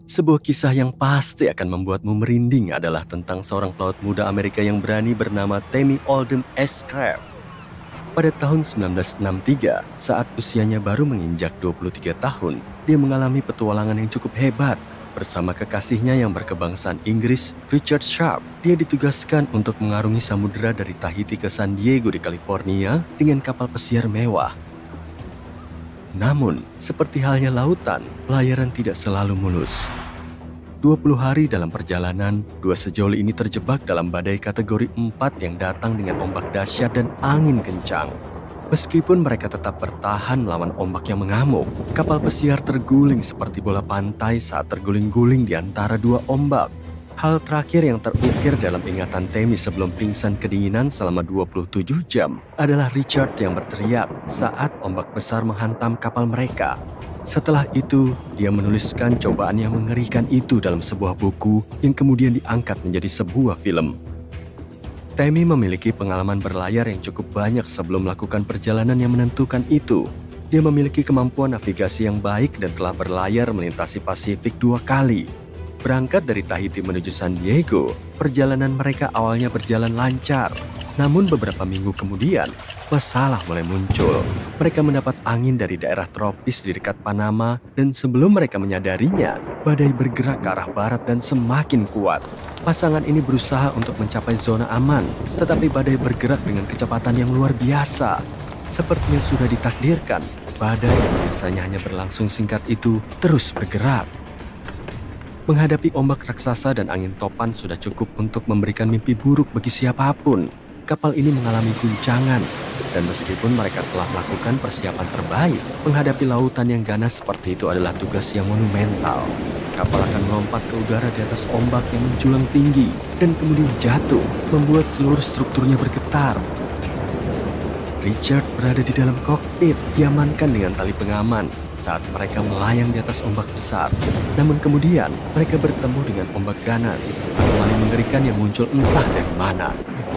Sebuah kisah yang pasti akan membuatmu merinding adalah tentang seorang pelaut muda Amerika yang berani bernama Tammy Alden Ashcraft. Pada tahun 1963, saat usianya baru menginjak 23 tahun, dia mengalami petualangan yang cukup hebat. Bersama kekasihnya yang berkebangsaan Inggris, Richard Sharp, dia ditugaskan untuk mengarungi samudera dari Tahiti ke San Diego di California dengan kapal pesiar mewah. Namun, seperti halnya lautan, pelayaran tidak selalu mulus. 20 hari dalam perjalanan, dua sejoli ini terjebak dalam badai kategori 4 yang datang dengan ombak dahsyat dan angin kencang. Meskipun mereka tetap bertahan melawan ombak yang mengamuk, kapal pesiar terguling seperti bola pantai saat terguling-guling di antara dua ombak. Hal terakhir yang terukir dalam ingatan Tammy sebelum pingsan kedinginan selama 27 jam adalah Richard yang berteriak saat ombak besar menghantam kapal mereka. Setelah itu, dia menuliskan cobaan yang mengerikan itu dalam sebuah buku yang kemudian diangkat menjadi sebuah film. Tammy memiliki pengalaman berlayar yang cukup banyak sebelum melakukan perjalanan yang menentukan itu. Dia memiliki kemampuan navigasi yang baik dan telah berlayar melintasi Pasifik 2 kali. Berangkat dari Tahiti menuju San Diego, perjalanan mereka awalnya berjalan lancar. Namun beberapa minggu kemudian, masalah mulai muncul. Mereka mendapat angin dari daerah tropis di dekat Panama dan sebelum mereka menyadarinya, badai bergerak ke arah barat dan semakin kuat. Pasangan ini berusaha untuk mencapai zona aman, tetapi badai bergerak dengan kecepatan yang luar biasa. Seperti yang sudah ditakdirkan, badai yang biasanya hanya berlangsung singkat itu terus bergerak. Menghadapi ombak raksasa dan angin topan sudah cukup untuk memberikan mimpi buruk bagi siapapun. Kapal ini mengalami guncangan, dan meskipun mereka telah melakukan persiapan terbaik, menghadapi lautan yang ganas seperti itu adalah tugas yang monumental. Kapal akan melompat ke udara di atas ombak yang menjulang tinggi, dan kemudian jatuh, membuat seluruh strukturnya bergetar. Richard berada di dalam kokpit, diamankan dengan tali pengaman saat mereka melayang di atas ombak besar. Namun kemudian, mereka bertemu dengan ombak ganas, anomali mengerikan yang muncul entah dari mana.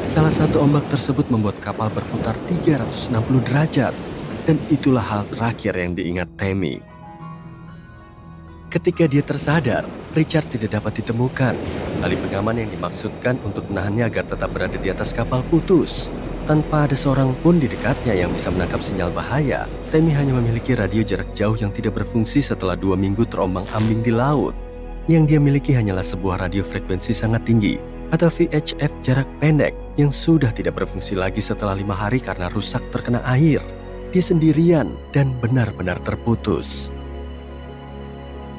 Salah satu ombak tersebut membuat kapal berputar 360 derajat, dan itulah hal terakhir yang diingat Tammy. Ketika dia tersadar, Richard tidak dapat ditemukan. Tali pengaman yang dimaksudkan untuk menahannya agar tetap berada di atas kapal putus. Tanpa ada seorang pun di dekatnya yang bisa menangkap sinyal bahaya, Tammy hanya memiliki radio jarak jauh yang tidak berfungsi setelah 2 minggu terombang-ambing di laut. Yang dia miliki hanyalah sebuah radio frekuensi sangat tinggi, atau VHF jarak pendek, yang sudah tidak berfungsi lagi setelah 5 hari karena rusak terkena air. Dia sendirian dan benar-benar terputus.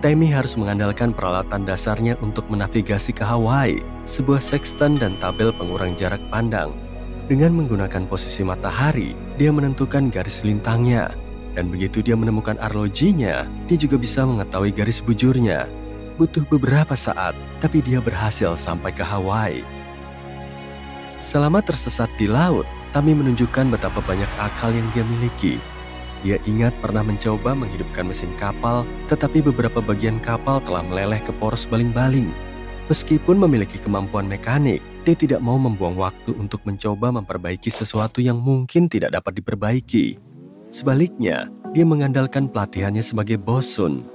Tammy harus mengandalkan peralatan dasarnya untuk menavigasi ke Hawaii, sebuah sextant dan tabel pengurang jarak pandang. Dengan menggunakan posisi matahari, dia menentukan garis lintangnya. Dan begitu dia menemukan arlojinya, dia juga bisa mengetahui garis bujurnya. Butuh beberapa saat, tapi dia berhasil sampai ke Hawaii. Selama tersesat di laut, Tammy menunjukkan betapa banyak akal yang dia miliki. Dia ingat pernah mencoba menghidupkan mesin kapal, tetapi beberapa bagian kapal telah meleleh ke poros baling-baling. Meskipun memiliki kemampuan mekanik, dia tidak mau membuang waktu untuk mencoba memperbaiki sesuatu yang mungkin tidak dapat diperbaiki. Sebaliknya, dia mengandalkan pelatihannya sebagai bosun.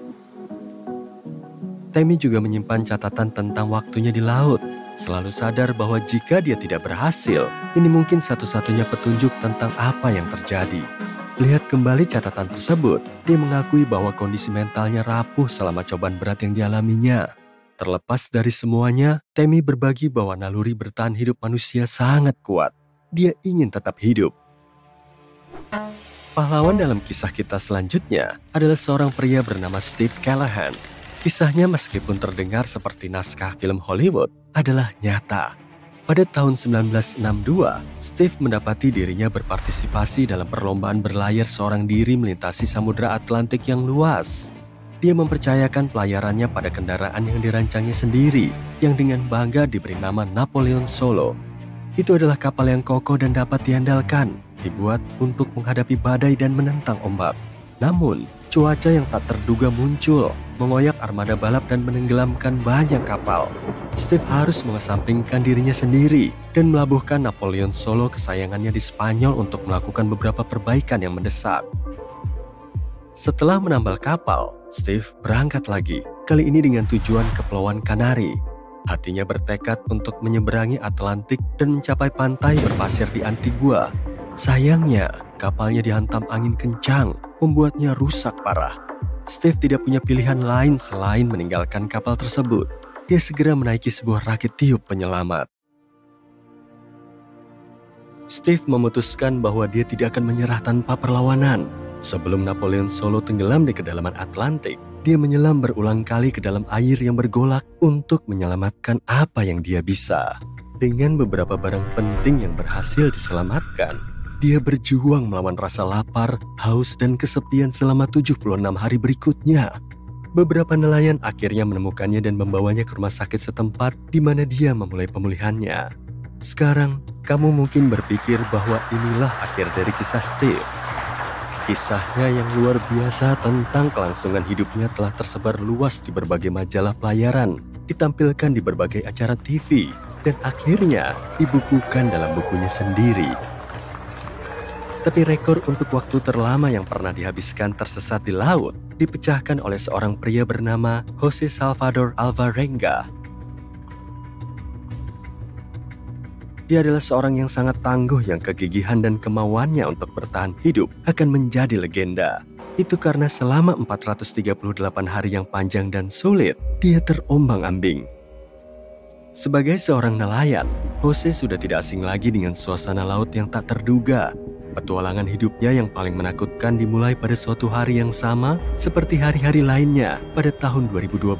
Tammy juga menyimpan catatan tentang waktunya di laut, selalu sadar bahwa jika dia tidak berhasil, ini mungkin satu-satunya petunjuk tentang apa yang terjadi. Lihat kembali catatan tersebut, dia mengakui bahwa kondisi mentalnya rapuh selama cobaan berat yang dialaminya. Terlepas dari semuanya, Tammy berbagi bahwa naluri bertahan hidup manusia sangat kuat. Dia ingin tetap hidup. Pahlawan dalam kisah kita selanjutnya adalah seorang pria bernama Steve Callahan. Kisahnya meskipun terdengar seperti naskah film Hollywood, adalah nyata. Pada tahun 1962, Steve mendapati dirinya berpartisipasi dalam perlombaan berlayar seorang diri melintasi Samudra Atlantik yang luas. Dia mempercayakan pelayarannya pada kendaraan yang dirancangnya sendiri, yang dengan bangga diberi nama Napoleon Solo. Itu adalah kapal yang kokoh dan dapat diandalkan, dibuat untuk menghadapi badai dan menentang ombak. Namun, cuaca yang tak terduga muncul, mengoyak armada balap dan menenggelamkan banyak kapal. Steve harus mengesampingkan dirinya sendiri dan melabuhkan Napoleon Solo kesayangannya di Spanyol untuk melakukan beberapa perbaikan yang mendesak. Setelah menambal kapal, Steve berangkat lagi. kali ini dengan tujuan Kepulauan Kanari. Hatinya bertekad untuk menyeberangi Atlantik dan mencapai pantai berpasir di Antigua. Sayangnya, kapalnya dihantam angin kencang, membuatnya rusak parah. Steve tidak punya pilihan lain selain meninggalkan kapal tersebut. Dia segera menaiki sebuah rakit tiup penyelamat. Steve memutuskan bahwa dia tidak akan menyerah tanpa perlawanan. Sebelum Napoleon Solo tenggelam di kedalaman Atlantik, dia menyelam berulang kali ke dalam air yang bergolak untuk menyelamatkan apa yang dia bisa. Dengan beberapa barang penting yang berhasil diselamatkan, dia berjuang melawan rasa lapar, haus, dan kesepian selama 76 hari berikutnya. Beberapa nelayan akhirnya menemukannya dan membawanya ke rumah sakit setempat di mana dia memulai pemulihannya. Sekarang, kamu mungkin berpikir bahwa inilah akhir dari kisah Steve. Kisahnya yang luar biasa tentang kelangsungan hidupnya telah tersebar luas di berbagai majalah pelayaran, ditampilkan di berbagai acara TV, dan akhirnya dibukukan dalam bukunya sendiri. Tapi rekor untuk waktu terlama yang pernah dihabiskan tersesat di laut dipecahkan oleh seorang pria bernama Jose Salvador Alvarenga. Dia adalah seorang yang sangat tangguh yang kegigihan dan kemauannya untuk bertahan hidup akan menjadi legenda. Itu karena selama 438 hari yang panjang dan sulit, dia terombang-ambing. Sebagai seorang nelayan, Jose sudah tidak asing lagi dengan suasana laut yang tak terduga. Petualangan hidupnya yang paling menakutkan dimulai pada suatu hari yang sama seperti hari-hari lainnya pada tahun 2012.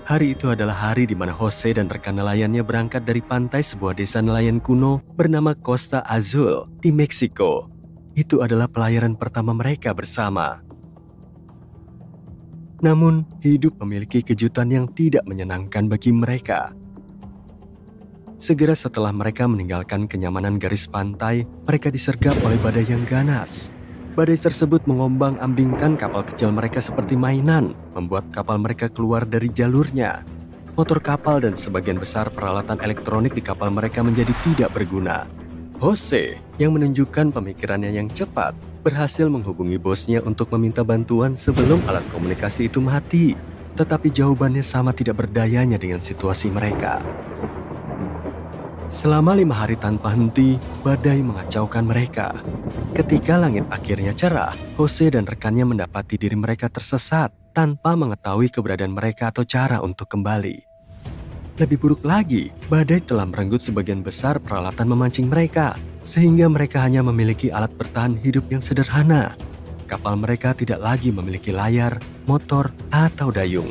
Hari itu adalah hari di mana Jose dan rekan nelayannya berangkat dari pantai sebuah desa nelayan kuno bernama Costa Azul di Meksiko. Itu adalah pelayaran pertama mereka bersama. Namun, hidup memiliki kejutan yang tidak menyenangkan bagi mereka. Segera setelah mereka meninggalkan kenyamanan garis pantai, mereka disergap oleh badai yang ganas. Badai tersebut mengombang-ambingkan kapal kecil mereka seperti mainan, membuat kapal mereka keluar dari jalurnya. Motor kapal dan sebagian besar peralatan elektronik di kapal mereka menjadi tidak berguna. Jose, yang menunjukkan pemikirannya yang cepat, berhasil menghubungi bosnya untuk meminta bantuan sebelum alat komunikasi itu mati. Tetapi jawabannya sama tidak berdayanya dengan situasi mereka. Selama 5 hari tanpa henti, badai mengacaukan mereka. Ketika langit akhirnya cerah, Jose dan rekannya mendapati diri mereka tersesat tanpa mengetahui keberadaan mereka atau cara untuk kembali. Lebih buruk lagi, badai telah merenggut sebagian besar peralatan memancing mereka, sehingga mereka hanya memiliki alat bertahan hidup yang sederhana. Kapal mereka tidak lagi memiliki layar, motor, atau dayung.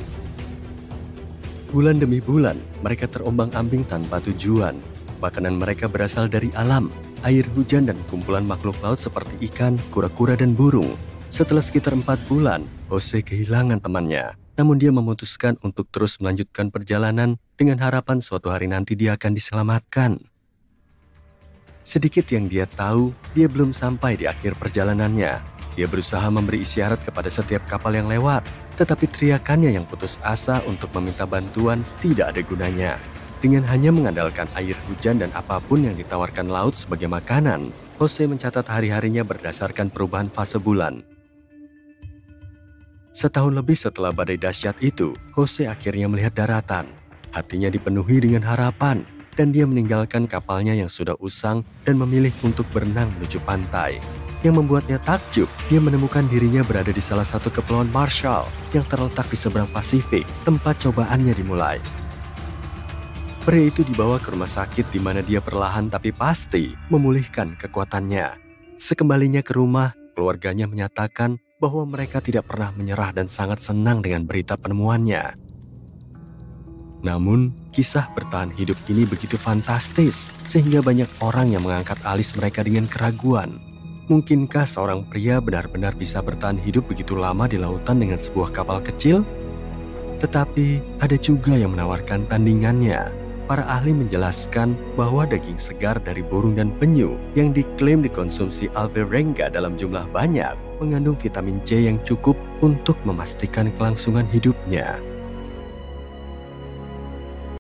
Bulan demi bulan, mereka terombang-ambing tanpa tujuan. Makanan mereka berasal dari alam, air hujan dan kumpulan makhluk laut seperti ikan, kura-kura, dan burung. Setelah sekitar 4 bulan, Jose kehilangan temannya. Namun dia memutuskan untuk terus melanjutkan perjalanan dengan harapan suatu hari nanti dia akan diselamatkan. Sedikit yang dia tahu, dia belum sampai di akhir perjalanannya. Dia berusaha memberi isyarat kepada setiap kapal yang lewat, tetapi teriakannya yang putus asa untuk meminta bantuan tidak ada gunanya. Dengan hanya mengandalkan air hujan dan apapun yang ditawarkan laut sebagai makanan, Jose mencatat hari-harinya berdasarkan perubahan fase bulan. Setahun lebih setelah badai dahsyat itu, Jose akhirnya melihat daratan. Hatinya dipenuhi dengan harapan, dan dia meninggalkan kapalnya yang sudah usang dan memilih untuk berenang menuju pantai. Yang membuatnya takjub, dia menemukan dirinya berada di salah satu kepulauan Marshall yang terletak di seberang Pasifik, tempat cobaannya dimulai. Pria itu dibawa ke rumah sakit di mana dia perlahan tapi pasti memulihkan kekuatannya. Sekembalinya ke rumah, keluarganya menyatakan bahwa mereka tidak pernah menyerah dan sangat senang dengan berita penemuannya. Namun, kisah bertahan hidup ini begitu fantastis sehingga banyak orang yang mengangkat alis mereka dengan keraguan. Mungkinkah seorang pria benar-benar bisa bertahan hidup begitu lama di lautan dengan sebuah kapal kecil? Tetapi ada juga yang menawarkan tandingannya. Para ahli menjelaskan bahwa daging segar dari burung dan penyu yang diklaim dikonsumsi Alvarenga dalam jumlah banyak mengandung vitamin C yang cukup untuk memastikan kelangsungan hidupnya.